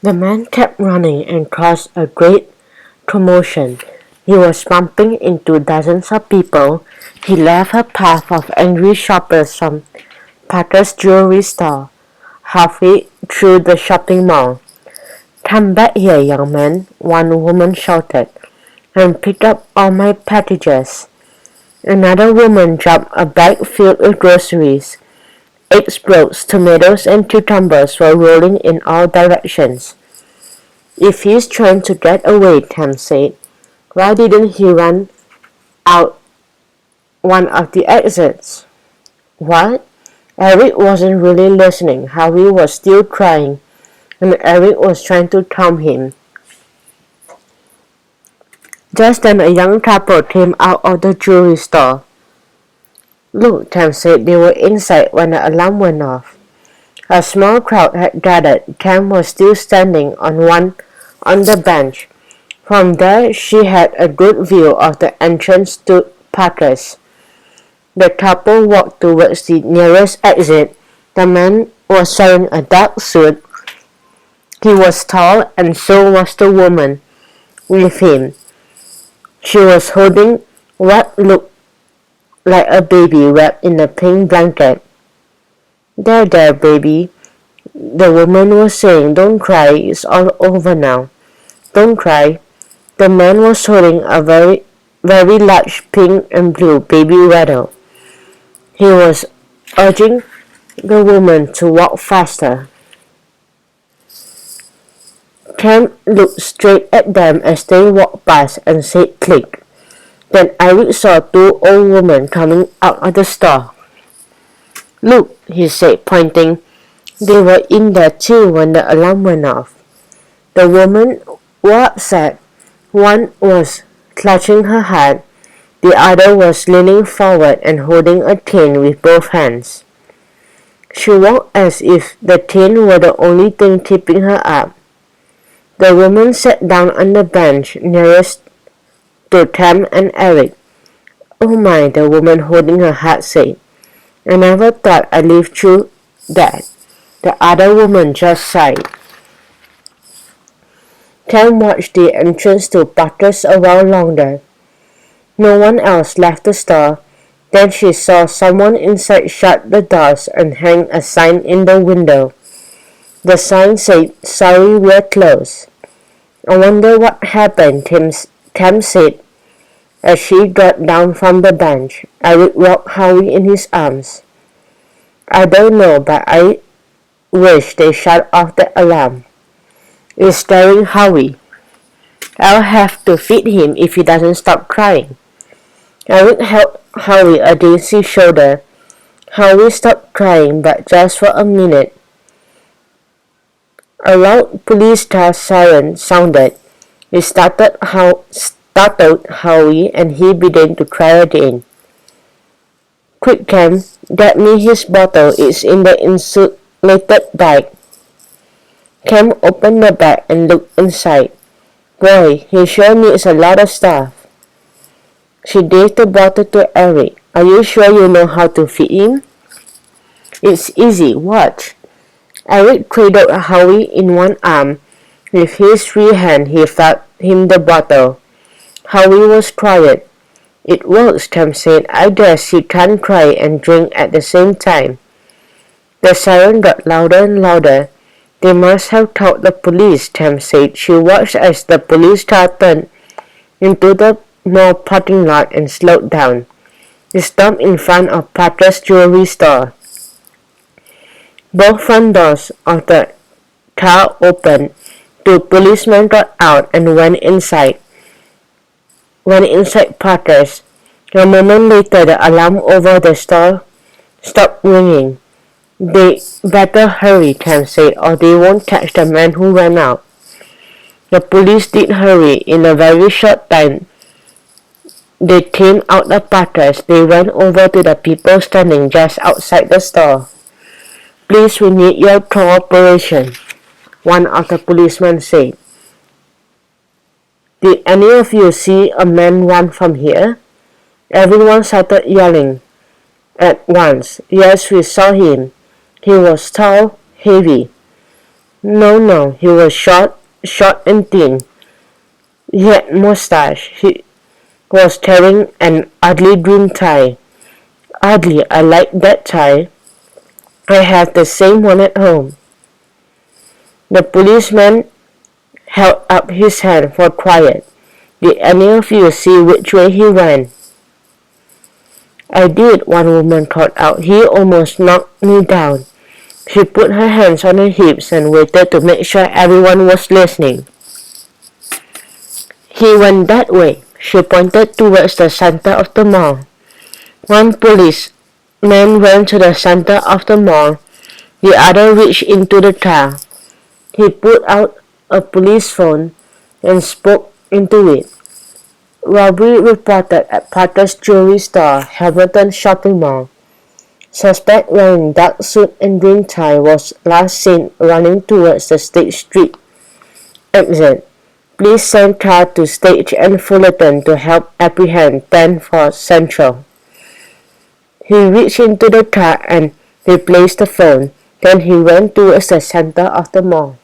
The man kept running and caused a great commotion. He was bumping into dozens of people. He left a path of angry shoppers from Parker's jewelry store halfway through the shopping mall. "Come back here, young man," one woman shouted, "and pick up all my packages." Another woman dropped a bag filled with groceries. Eggs, broats, tomatoes, and cucumbers were rolling in all directions. "If he's trying to get away," Tam said, "why didn't he run out one of the exits?" "What?" Eric wasn't really listening. Howie was still crying, and Eric was trying to calm him. Just then a young couple came out of the jewelry store. "Look," Tam said. They were inside when the alarm went off. A small crowd had gathered. Tam was still standing on the bench. From there she had a good view of the entrance to Parker's. The couple walked towards the nearest exit. The man was wearing a dark suit. He was tall, and so was the woman with him. She was holding what looked like a baby wrapped in a pink blanket. There, baby," the woman was saying. "Don't cry, it's all over now. Don't cry." The man was holding a very large pink and blue baby rattle. He was urging the woman to walk faster. Cam looked straight at them as they walked past and said click. Then Eric saw two old women coming out of the store. "Look," he said, pointing. "They were in there too when the alarm went off." The women were upset. One was clutching her hat. The other was leaning forward and holding a cane with both hands. She walked as if the cane were the only thing keeping her up. The woman sat down on the bench nearest to Tam and Eric. "Oh my," the woman holding her hat said. "I never thought I'd live through that." The other woman just sighed. Tam watched the entrance to Parker's a while longer. No one else left the store. Then she saw someone inside shut the doors and hang a sign in the window. The sign said, "Sorry, we're closed." "I wonder what happened," Tam said as she got down from the bench. Eric rocked Howie in his arms. "I don't know, but I wish they shut off the alarm. It's scaring Howie. I'll have to feed him if he doesn't stop crying." Eric held Howie against his shoulder. Howie stopped crying, but just for a minute. A loud police car siren sounded. It startled Howie, and he began to cry again. "Quick, Cam, get me his bottle. It's in the insulated bag." Cam opened the bag and looked inside. "Boy, he sure needs a lot of stuff." She gave the bottle to Eric. "Are you sure you know how to feed him?" "It's easy. Watch." Eric cradled Howie in one arm. With his free hand, he fed him the bottle. Howie was quiet. "It works," Cam said. "I guess he can't cry and drink at the same time." The siren got louder and louder. "They must have called the police," Tam said. She watched as the police car turned into the mall parking lot and slowed down. It stopped in front of Parker's jewelry store. Both front doors of the car opened. Two policemen got out and went inside Parker's. A moment later, the alarm over the store stopped ringing. "They better hurry," Tam said, "or they won't catch the man who ran out." The police did hurry. In a very short time, they came out of Parker's. They went over to the people standing just outside the store. "Please, we need your cooperation," one of the policemen said. "Did any of you see a man run from here?" Everyone started yelling at once. "Yes, we saw him. He was tall, heavy." No, he was short and thin. He had mustache. He was wearing an ugly green tie. Ugly, I like that tie. I have the same one at home. The policeman held up his hand for quiet. Did any of you see which way he went? I did, one woman called out. He almost knocked me down. She put her hands on her hips and waited to make sure everyone was listening. He went that way. She pointed towards the center of the mall. One policeman went to the center of the mall. The other reached into the car. He pulled out a police phone and spoke into it. Robbery reported at Potter's Jewelry Store, Hamilton Shopping Mall. Suspect wearing dark suit and green tie was last seen running towards the State Street exit. Please send car to Stage and Fullerton to help apprehend 10 for Central. He reached into the car and replaced the phone. Then he went towards the center of the mall.